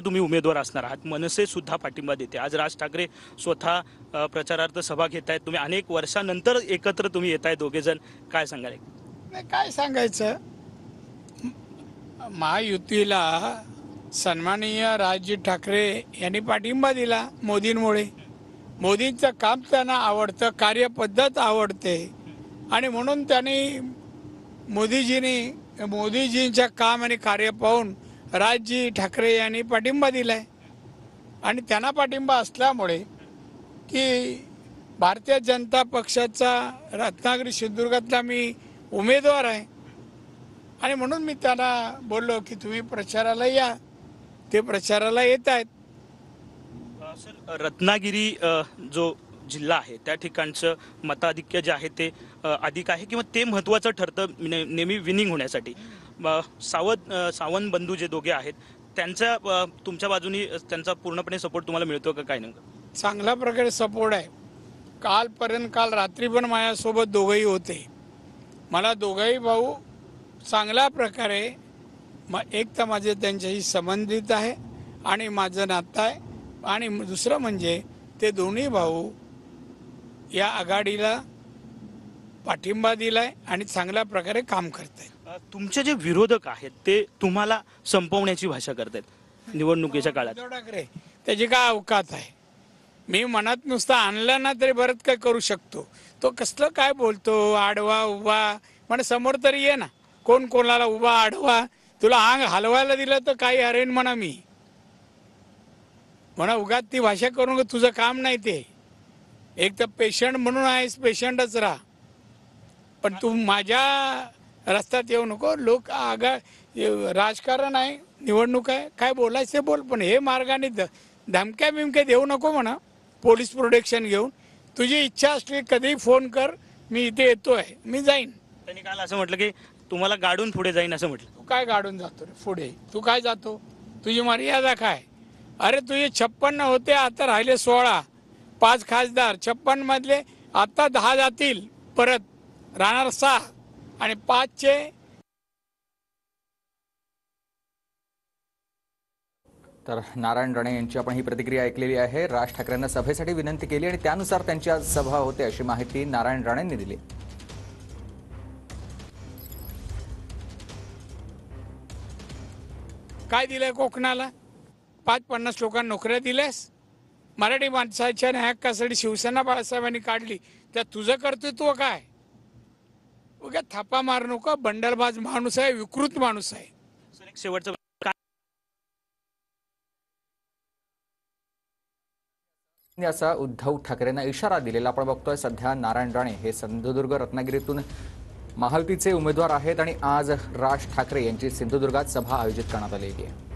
तुम्ही उमेदवार असणार आहात, मनसे सुद्धा पाठिंबा देते। आज राज ठाकरे स्वतः प्रचारार्थ सभा घेत आहेत, तुम्ही अनेक वर्षानंतर एकत्र तुम्ही येताय दोघे जण, काय सांगाल? नाही, काय सांगायचं, महायुतीला सन्माननीय राजजी ठाकरे यांनी पाठिंबा दिला मोदींमुळे। मोदींचं काम त्यांना आवडतं, कार्यपद्धत आवडते आणि म्हणून त्यांनी मोदीजींच्या काम आणि कार्य पाहून राजजी ठाकरे यांनी पाठिंबा दिलाय। आणि त्यांना पाठिंबा असल्यामुळे की भारतीय जनता पक्षाचा रत्नागिरी सिंधुदुर्गातला मी उमेदवार आहे आणि म्हणून मी त्यांना बोललो की तुम्ही प्रचाराला या। ते प्रचाराला येत आहेत। सर, रत्नागिरी जो जिल्हा आहे त्या ठिकाणचं मताधिक्य जे आहे ते अधिक आहे किंवा ते महत्त्वाचं ठरतं नेहमी विनिंग होण्यासाठी। सावंत बंधू जे दोघे आहेत त्यांचा तुमच्या बाजूनी त्यांचा पूर्णपणे सपोर्ट तुम्हाला मिळतो का, काय नेमकं? चांगल्या प्रकारे सपोर्ट आहे। काल रात्री पण माझ्यासोबत दोघंही होते। मला दोघंही भाऊ चांगल्या प्रकारे एक तर माझे त्यांच्याशी संबंधित आहे आणि माझं नातं आहे आणि दुसरं म्हणजे ते दोन्ही भाऊ या आघाडीला पाठिंबा दिलाय आणि चांगल्या प्रकारे काम करत आहेत। तुमचे जे विरोधक आहेत ते तुम्हाला संपवण्याची भाषा करतात निवडणुकीच्या काळात। उद्धव ठाकरे त्याची काय अवकात आहे? मी मनात नुसतं आणलं ना तरी बरंच काय करू शकतो। तो कसलं काय बोलतो, आडवा उभा, म्हणजे समोर तरी ये ना, कोण कोणाला उभा आडवा, तुला अंग हलवायला दिलं तर काही अरेन म्हणा, मी म्हणा उगाच ती भाषा करून तुझं काम नाही ते। एक तर पेशंट म्हणून आहेस, पेशंटच राहा, पण तू माझ्या रस्त्यात येऊ नको। लोक राजकारण आहे, निवडणूक आहे, काय बोलायचं ते बोल, पण हे मार्गाने धमक्या बिमक्या देऊ नको म्हणा, पोलीस प्रोटेक्शन घेऊन। तुझी इच्छा असली कधी फोन कर, मी इथे येतोय, मी जाईन। त्यांनी काल असं म्हटलं की तुम्हाला गाडून पुढे जाईन असं म्हटलं। तू काय गाडून जातो रे पुढे? तू काय जातो? तुझी मर्यादा काय? अरे तुझे 56 होते, आता राहिले 16। 5 खासदार 56 मधले आता 10 जातील, परत राहणार 6 आणि 5चे। तर नारायण राणे यांची आपण ही प्रतिक्रिया ऐकलेली आहे। राज ठाकरेंना सभेसाठी विनंती केली आणि त्यानुसार त्यांची आज सभा होते अशी माहिती नारायण राणेंनी दिली। काय दिलंय कोकणाला? 50 लोकांना नोकऱ्या दिल्यास। मराठी माणसाच्या हक्कासाठी शिवसेना बाळासाहेबांनी काढली, त्यात तुझं कर्तृत्व काय? उगा थापा मार नको, बंडलबाज माणूस आहे, विकृत माणूस आहे। सर, एक शेवटचं असा उद्धव ठाकरेंना इशारा दिलेला आपण बघतोय। सध्या नारायण राणे हे सिंधुदुर्ग रत्नागिरीतून महायुतीचे उमेदवार आहेत आणि आज राज ठाकरे यांची सिंधुदुर्गात सभा आयोजित करण्यात आलेली आहे।